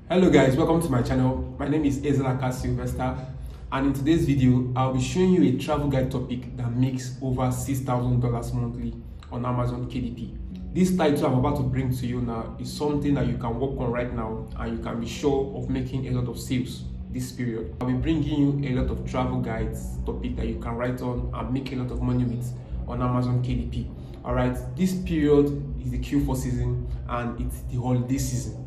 Hello guys, welcome to my channel. My name is Ezra Sylvester, and in today's video I'll be showing you a travel guide topic that makes over $6,000 monthly on Amazon KDP. This title I'm about to bring to you now is something that you can work on right now and you can be sure of making a lot of sales this period. I'll be bringing you a lot of travel guides topic that you can write on and make a lot of money with on Amazon KDP. Alright, this period is the Q4 season and it's the holiday season.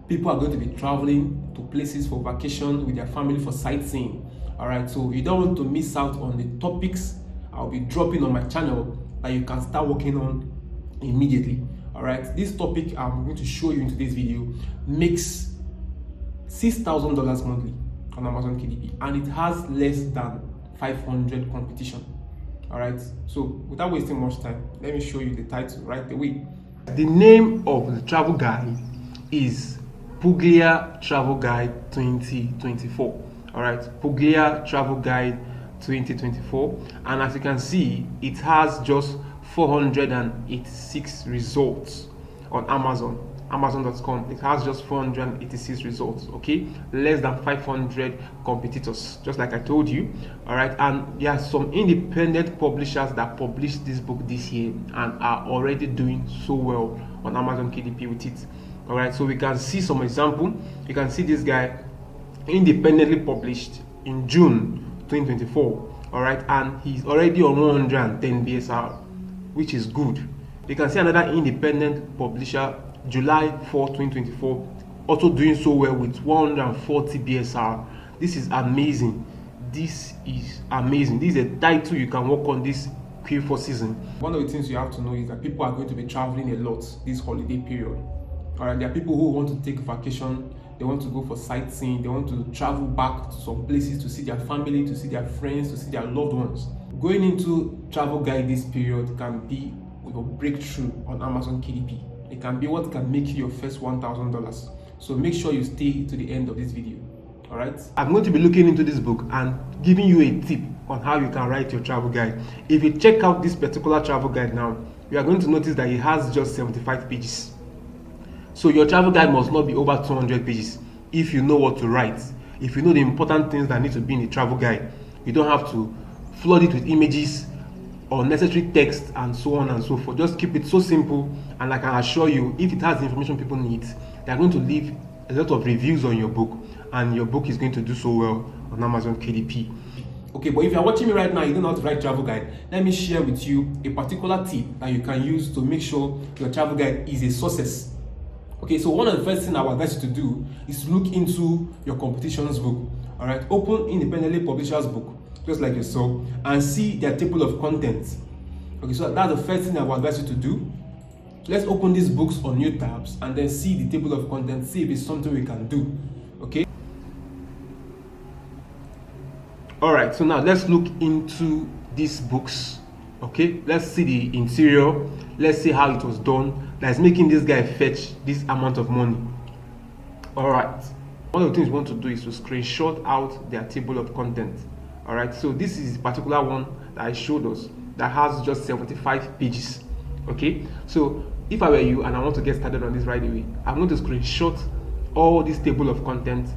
People are going to be traveling to places for vacation with their family for sightseeing. Alright, so you don't want to miss out on the topics I'll be dropping on my channel that you can start working on immediately. Alright, this topic I'm going to show you in today's video makes $6,000 monthly on Amazon KDP and it has less than 500 competition. Alright, so without wasting much time, let me show you the title right away. The name of the travel guide is Puglia Travel Guide 2024. Alright, Puglia Travel Guide 2024, and as you can see, it has just 486 results on Amazon.com. It has just 486 results, okay, less than 500 competitors, just like I told you. Alright, and there are some independent publishers that published this book this year and are already doing so well on Amazon KDP with it. Alright, so we can see some example. You can see this guy independently published in June 2024. Alright, and he's already on 110 BSR, which is good. You can see another independent publisher, July 4, 2024, also doing so well with 140 BSR. This is amazing. This is amazing. This is a title you can work on this Q4 season. One of the things you have to know is that people are going to be traveling a lot this holiday period. Alright, there are people who want to take vacation, they want to go for sightseeing, they want to travel back to some places to see their family, to see their friends, to see their loved ones. Going into travel guide this period can be your breakthrough on Amazon KDP. It can be what can make you your first $1,000. So make sure you stay to the end of this video. Alright, I'm going to be looking into this book and giving you a tip on how you can write your travel guide. If you check out this particular travel guide now, you are going to notice that it has just 75 pages. So your travel guide must not be over 200 pages if you know what to write. If you know the important things that need to be in the travel guide, you don't have to flood it with images or necessary text and so on and so forth. Just keep it so simple, and I can assure you, if it has the information people need, they are going to leave a lot of reviews on your book, and your book is going to do so well on Amazon KDP. Okay, but if you're watching me right now, you don't know how to write travel guide, let me share with you a particular tip that you can use to make sure your travel guide is a success. Okay, so one of the first things I would advise you to do is to look into your competition's book. Alright, open independently publisher's book, just like yourself, and see their table of contents. Okay, so that's the first thing I would advise you to do. Let's open these books on new tabs and then see the table of contents, see if it's something we can do. Okay. Alright, so now let's look into these books. Okay, let's see the interior, let's see how it was done that's making this guy fetch this amount of money. Alright, one of the things you want to do is to screenshot out their table of content. Alright, so this is a particular one that I showed us that has just 75 pages. Okay, so if I were you and I want to get started on this right away, I'm going to screenshot all this table of content,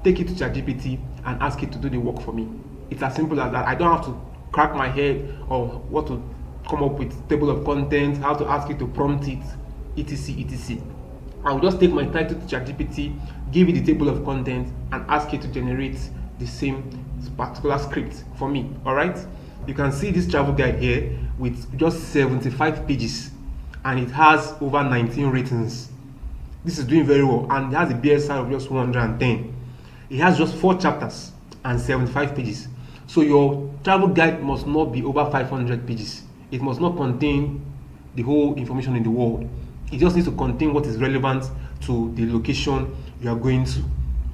take it to ChatGPT and ask it to do the work for me. It's as simple as that. I don't have to crack my head or what to come up with table of content, how to ask it to prompt it, etc. I'll just take my title to ChatGPT, give it the table of content and ask it to generate the same particular script for me. Alright, you can see this travel guide here with just 75 pages and it has over 19 ratings. This is doing very well, and it has a BSR of just 110. It has just 4 chapters and 75 pages. So your travel guide must not be over 500 pages. It must not contain the whole information in the world. It just needs to contain what is relevant to the location you are going to.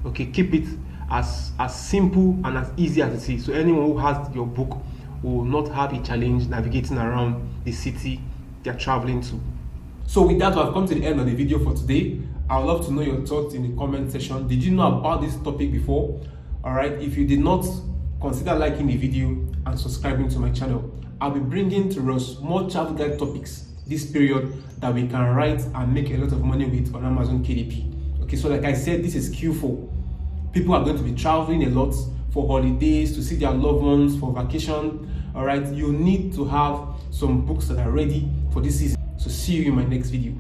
Okay, keep it as simple and as easy as it is, so anyone who has your book will not have a challenge navigating around the city they are traveling to. So with that, I've come to the end of the video for today. I would love to know your thoughts in the comment section. Did you know about this topic before? Alright, if you did not, consider liking the video and subscribing to my channel. I'll be bringing to us more travel guide topics this period that we can write and make a lot of money with on Amazon KDP. Okay, so like I said, this is Q4. People are going to be traveling a lot for holidays, to see their loved ones, for vacation. All right, you need to have some books that are ready for this season. So see you in my next video.